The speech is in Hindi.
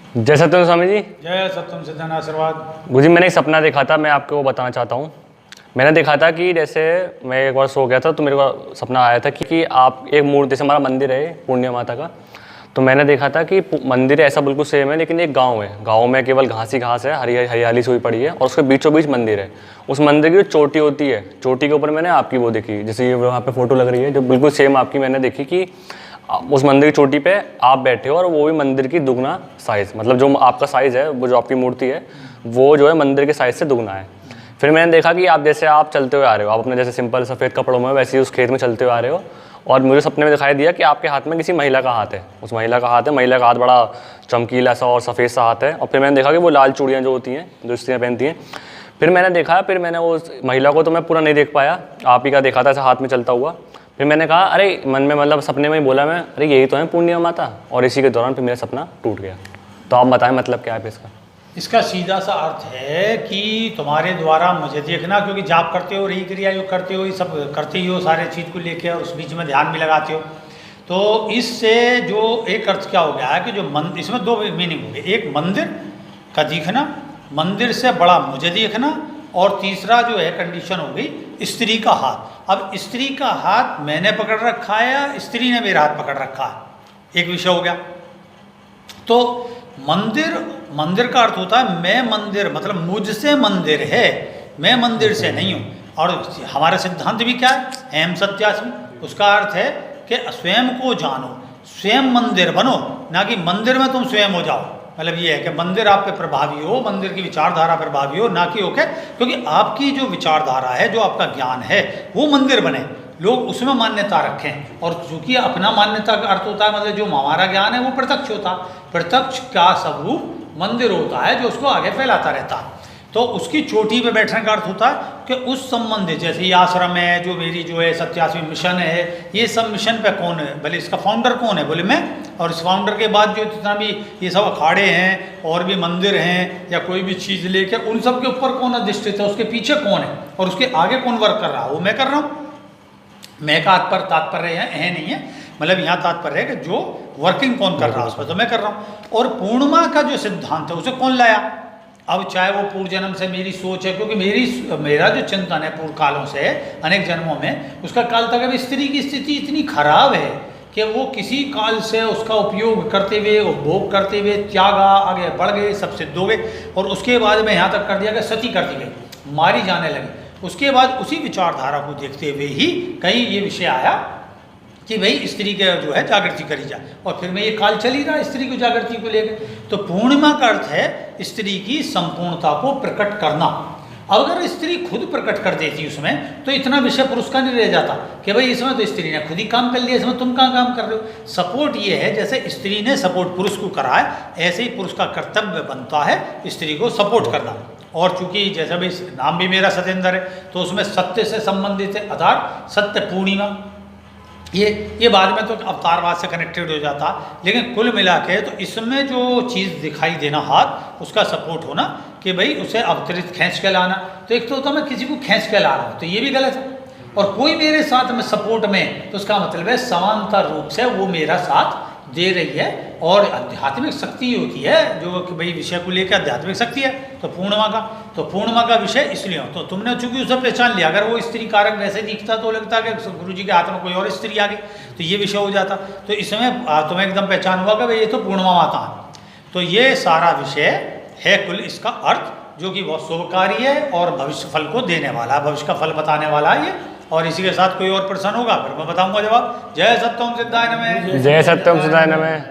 जय सत्यम स्वामी जी। जय सत्यम सिद्धन आशीर्वाद। गुरुजी, मैंने एक सपना देखा था, मैं आपको वो बताना चाहता हूँ। मैंने देखा था कि जैसे मैं एक बार सो गया था तो मेरे को सपना आया था कि आप एक मूर्ति, जैसे हमारा मंदिर है पूर्णिया माता का, तो मैंने देखा था कि मंदिर ऐसा बिल्कुल सेम है, लेकिन एक गांव है, गांव में केवल घास ही घास है, हरियाली से हुई पड़ी है, और उसके बीचों बीच मंदिर है। उस मंदिर की जो चोटी होती है, चोटी के ऊपर मैंने आपकी वो देखी, जैसे ये वहाँ पे फोटो लग रही है, जो बिल्कुल सेम आपकी मैंने देखी कि उस मंदिर की चोटी पे आप बैठे हो, और वो भी मंदिर की दुगना साइज़, मतलब जो आपका साइज़ है, वो जो आपकी मूर्ति है वो जो है मंदिर के साइज़ से दुगना है। फिर मैंने देखा कि आप जैसे आप चलते हुए आ रहे हो, आप अपने जैसे सिंपल सफ़ेद कपड़ों में वैसे ही उस खेत में चलते हुए आ रहे हो, और मुझे सपने में दिखाई दिया कि आपके हाथ में किसी महिला का हाथ है। उस महिला का हाथ है, महिला का हाथ बड़ा चमकीला सा और सफ़ेद सा हाथ है। और फिर मैंने देखा कि वो लाल चूड़ियाँ जो होती हैं, जो स्त्रियाँ पहनती हैं। फिर मैंने देखा, फिर मैंने उस महिला को तो मैं पूरा नहीं देख पाया, आप ही का देखा था ऐसा हाथ में चलता हुआ। फिर मैंने कहा, अरे मन में, मतलब सपने में ही बोला मैं, अरे यही तो है पूर्णिया माता। और इसी के दौरान फिर मेरा सपना टूट गया। तो आप बताएं मतलब क्या है इसका? इसका सीधा सा अर्थ है कि तुम्हारे द्वारा मुझे देखना, क्योंकि जाप करते हो, रही क्रिया योग करते हो, ये सब करते ही हो सारे चीज़ को लेके, और उस बीच में ध्यान भी लगाते हो। तो इससे जो एक अर्थ क्या हो गया है कि जो इसमें दो मीनिंग हो गए, एक मंदिर का दिखना, मंदिर से बड़ा मुझे देखना, और तीसरा जो है कंडीशन हो गई स्त्री का हाथ। अब स्त्री का हाथ मैंने पकड़ रखा है या स्त्री ने मेरा हाथ पकड़ रखा है, एक विषय हो गया। तो मंदिर का अर्थ होता है मैं मंदिर, मतलब मुझसे मंदिर है, मैं मंदिर से नहीं हूँ। और हमारा सिद्धांत भी क्या है, अहम सत्यास्मि। उसका अर्थ है कि स्वयं को जानो, स्वयं मंदिर बनो, ना कि मंदिर में तुम स्वयं हो जाओ। मतलब ये है कि मंदिर आप पे प्रभावी हो, मंदिर की विचारधारा प्रभावी हो, ना कि ओके, क्योंकि आपकी जो विचारधारा है, जो आपका ज्ञान है, वो मंदिर बने, लोग उसमें मान्यता रखें। और चूंकि अपना मान्यता का अर्थ होता है, मतलब जो हमारा ज्ञान है वो प्रत्यक्ष होता है, प्रत्यक्ष का स्वरूप मंदिर होता है, जो उसको आगे फैलाता रहता है। तो उसकी चोटी पे बैठने का अर्थ होता है कि उस संबंध, जैसे ये आश्रम है, जो मेरी जो है 87 मिशन है, ये सब मिशन पे कौन है, भले इसका फाउंडर कौन है, बोले मैं। और इस फाउंडर के बाद जो जितना भी ये सब अखाड़े हैं और भी मंदिर हैं या कोई भी चीज़ लेके, उन सब के ऊपर कौन अधिष्ठित है, उसके पीछे कौन है और उसके आगे कौन वर्क कर रहा है, वो मैं कर रहा हूँ। मैं का तात्पर्य है नहीं है, मतलब यहाँ तात्पर्य है कि जो वर्किंग कौन कर रहा है उस पर, तो मैं कर रहा हूँ। और पूर्णिमा का जो सिद्धांत है उसे कौन लाया? अब चाहे वो पूर्व जन्म से मेरी सोच है, क्योंकि मेरा जो चिंतन है पूर्व कालों से, अनेक जन्मों में, उसका काल तक अभी स्त्री की स्थिति इतनी खराब है कि वो किसी काल से उसका उपयोग करते हुए, उपभोग करते हुए त्यागा, आगे बढ़ गए, सब सिद्ध हो गए। और उसके बाद में यहाँ तक कर दिया कि सती कर दी गई, मारी जाने लगी। उसके बाद उसी विचारधारा को देखते हुए ही कहीं ये विषय आया कि भाई स्त्री के जो है जागृति करी जाए, और फिर में ये काल चल ही रहा स्त्री को जागृति को लेकर। तो पूर्णिमा का अर्थ है स्त्री की संपूर्णता को प्रकट करना। अब अगर स्त्री खुद प्रकट कर देती उसमें, तो इतना विषय पुरुष का नहीं रह जाता कि भाई इसमें तो स्त्री ने खुद ही काम कर लिया, इसमें तुम कहाँ काम कर रहे हो। सपोर्ट ये है, जैसे स्त्री ने सपोर्ट पुरुष को करा है, ऐसे ही पुरुष का कर्तव्य बनता है स्त्री को सपोर्ट करना। और चूंकि जैसा भी नाम भी मेरा सत्येंद्र है, तो उसमें सत्य से संबंधित है, अर्थात सत्य पूर्णिमा। ये बाद में तो अवतारवाद से कनेक्टेड हो जाता, लेकिन कुल मिला के तो इसमें जो चीज़ दिखाई देना हाथ, उसका सपोर्ट होना कि भाई उसे अवतरित खींच के लाना। तो एक तो होता मैं किसी को खींच के ला रहा हूँ, तो ये भी गलत है। और कोई मेरे साथ में सपोर्ट में, तो उसका मतलब है समांतर रूप से वो मेरा साथ दे रही है। और आध्यात्मिक शक्ति होती है जो कि भाई विषय को लेकर आध्यात्मिक शक्ति है। तो पूर्णिमा का विषय इसलिए हो, तो तुमने चूंकि उसे पहचान लिया। अगर वो स्त्री कारक वैसे दिखता तो लगता कि गुरु जी के हाथ में कोई और स्त्री आ गई, तो ये विषय हो जाता। तो इसमें तुम्हें एकदम पहचान हुआ कि भाई ये तो पूर्णिमा माता है। तो ये सारा विषय है कुल इसका अर्थ, जो कि बहुत शुभकारी है और भविष्य फल को देने वाला है, भविष्य का फल बताने वाला है ये। और इसी के साथ कोई और प्रश्न होगा फिर मैं बताऊंगा जवाब। जय सत्यम सिद्धाय नमः। जय सत्यम सिद्धाय नमः।